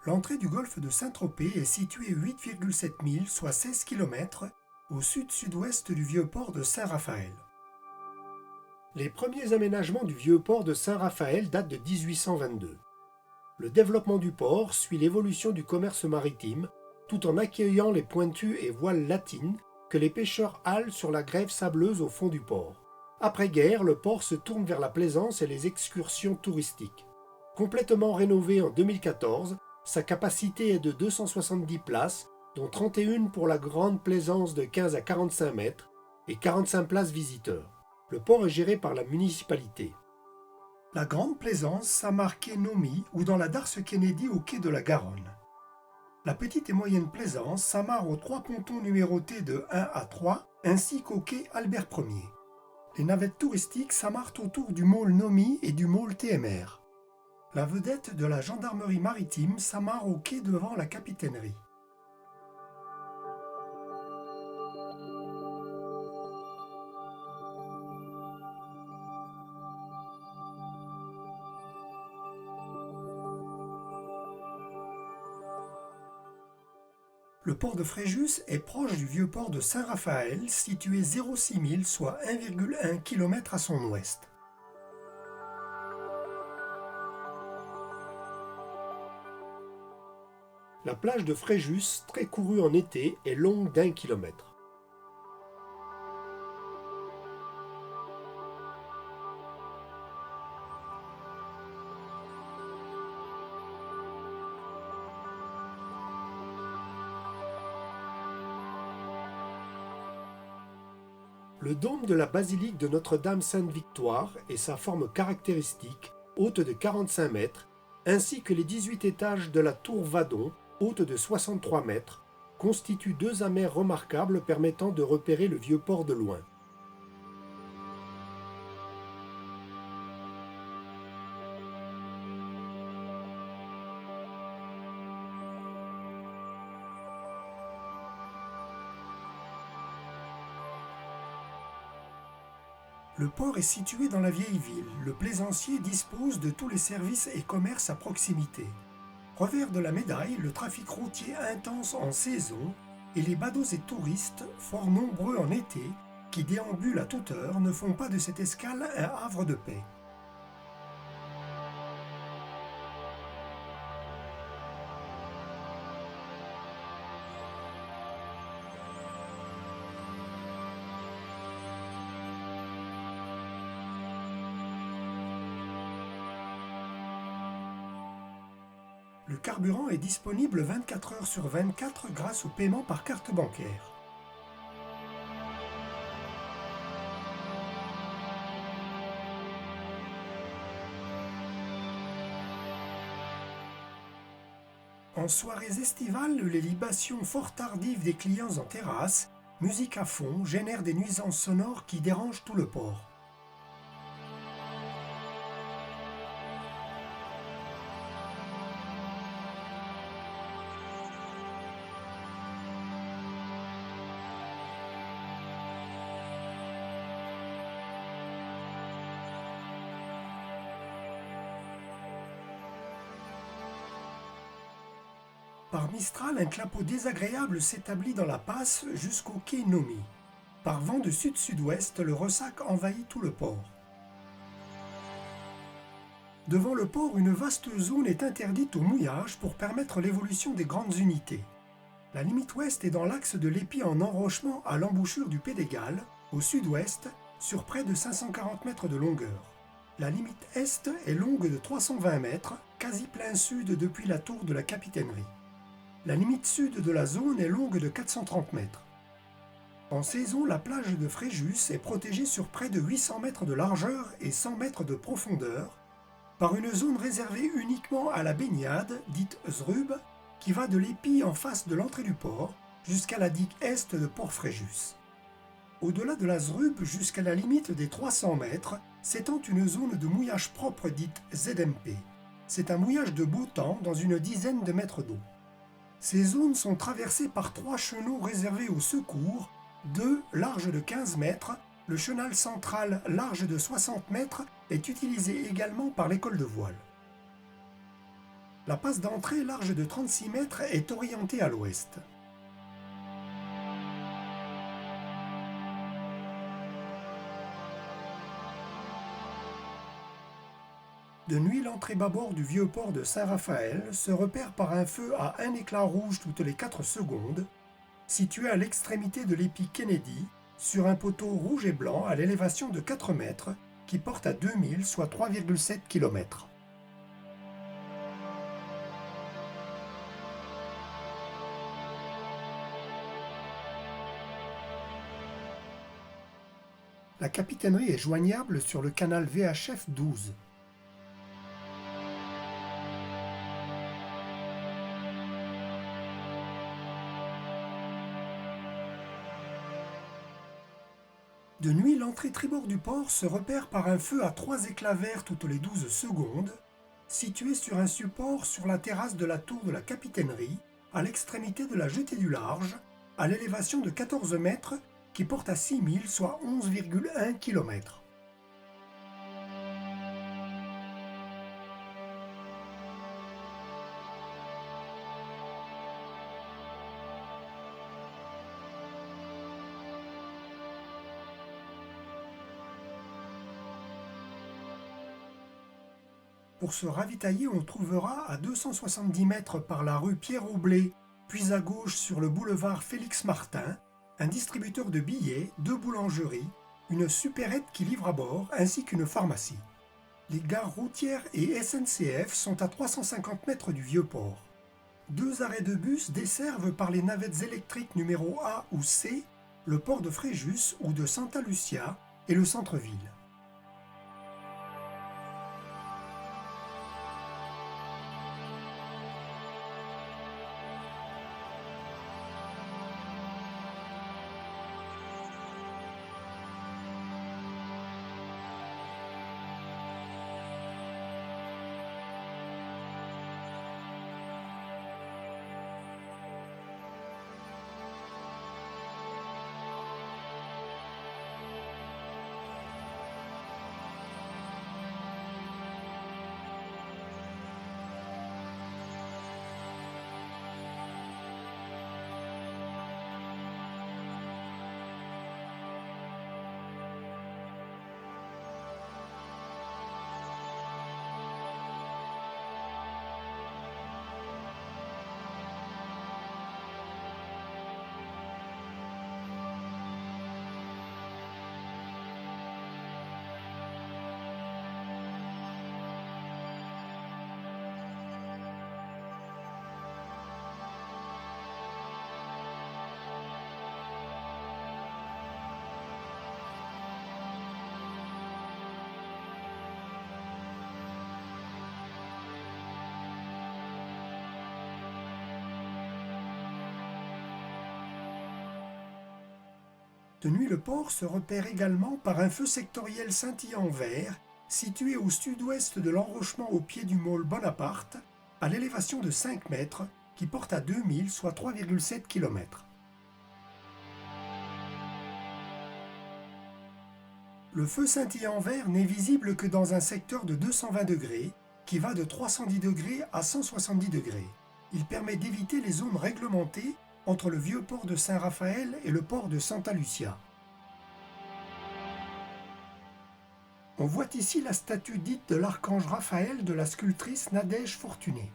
L'entrée du golfe de Saint-Tropez est située 8,7 milles, soit 16 km, au sud-sud-ouest du vieux port de Saint-Raphaël. Les premiers aménagements du vieux port de Saint-Raphaël datent de 1822. Le développement du port suit l'évolution du commerce maritime, tout en accueillant les pointues et voiles latines que les pêcheurs halent sur la grève sableuse au fond du port. Après-guerre, le port se tourne vers la plaisance et les excursions touristiques. Complètement rénové en 2014, sa capacité est de 270 places, dont 31 pour la grande plaisance de 15 à 45 mètres et 45 places visiteurs. Le port est géré par la municipalité. La grande plaisance s'amarre quai Nomy ou dans la Darse Kennedy au quai de la Garonne. La petite et moyenne plaisance s'amarre aux 3 pontons numérotés de 1 à 3 ainsi qu'au quai Albert Ier. Les navettes touristiques s'amarrent autour du môle Nomy et du môle TMR. La vedette de la gendarmerie maritime s'amarre au quai devant la capitainerie. Le port de Fréjus est proche du vieux port de Saint-Raphaël, situé 0,6 milles, soit 1,1 km à son ouest. La plage de Fréjus, très courue en été, est longue d'1 kilomètre. Le dôme de la basilique de Notre-Dame-Sainte-Victoire et sa forme caractéristique, haute de 45 mètres, ainsi que les 18 étages de la tour Vadon, haute de 63 mètres, constituent 2 amers remarquables permettant de repérer le vieux port de loin. Le port est situé dans la vieille ville. Le plaisancier dispose de tous les services et commerces à proximité. Revers de la médaille, le trafic routier intense en saison et les badauds et touristes, fort nombreux en été, qui déambulent à toute heure, ne font pas de cette escale un havre de paix. Le carburant est disponible 24 heures sur 24 grâce au paiement par carte bancaire. En soirées estivales, les libations fort tardives des clients en terrasse, musique à fond, génèrent des nuisances sonores qui dérangent tout le port. Par Mistral, un clapot désagréable s'établit dans la passe jusqu'au quai Nomy. Par vent de sud-sud-ouest, le ressac envahit tout le port. Devant le port, une vaste zone est interdite au mouillage pour permettre l'évolution des grandes unités. La limite ouest est dans l'axe de l'épi en enrochement à l'embouchure du Pédégal, au sud-ouest, sur près de 540 mètres de longueur. La limite est est longue de 320 mètres, quasi plein sud depuis la tour de la capitainerie. La limite sud de la zone est longue de 430 mètres. En saison, la plage de Fréjus est protégée sur près de 800 mètres de largeur et 100 mètres de profondeur par une zone réservée uniquement à la baignade, dite Zrub, qui va de l'épi en face de l'entrée du port jusqu'à la digue est de Port-Fréjus. Au-delà de la Zrub, jusqu'à la limite des 300 mètres, s'étend une zone de mouillage propre dite ZMP. C'est un mouillage de beau temps dans une dizaine de mètres d'eau. Ces zones sont traversées par 3 chenaux réservés au secours, 2 larges de 15 mètres. Le chenal central large de 60 mètres est utilisé également par l'école de voile. La passe d'entrée, large de 36 mètres, est orientée à l'ouest. De nuit, l'entrée bâbord du vieux port de Saint-Raphaël se repère par un feu à un éclat rouge toutes les 4 secondes, situé à l'extrémité de l'épi Kennedy, sur un poteau rouge et blanc à l'élévation de 4 mètres, qui porte à 2000, soit 3,7 km. La capitainerie est joignable sur le canal VHF 12. De nuit, l'entrée tribord du port se repère par un feu à 3 éclats verts toutes les 12 secondes, situé sur un support sur la terrasse de la tour de la capitainerie, à l'extrémité de la jetée du large, à l'élévation de 14 mètres, qui porte à 6000, soit 11,1 km. Pour se ravitailler, on trouvera à 270 mètres par la rue Pierre-Aublé, puis à gauche sur le boulevard Félix-Martin, un distributeur de billets, 2 boulangeries, une supérette qui livre à bord, ainsi qu'une pharmacie. Les gares routières et SNCF sont à 350 mètres du Vieux-Port. 2 arrêts de bus desservent par les navettes électriques numéro A ou C le port de Fréjus ou de Santa Lucia et le centre-ville. De nuit, le port se repère également par un feu sectoriel scintillant vert, situé au sud-ouest de l'enrochement au pied du môle Bonaparte, à l'élévation de 5 mètres, qui porte à 2000, soit 3,7 km. Le feu scintillant vert n'est visible que dans un secteur de 220 degrés, qui va de 310 degrés à 170 degrés. Il permet d'éviter les zones réglementées entre le vieux port de Saint-Raphaël et le port de Santa Lucia. On voit ici la statue dite de l'archange Raphaël de la sculptrice Nadège Fortuné.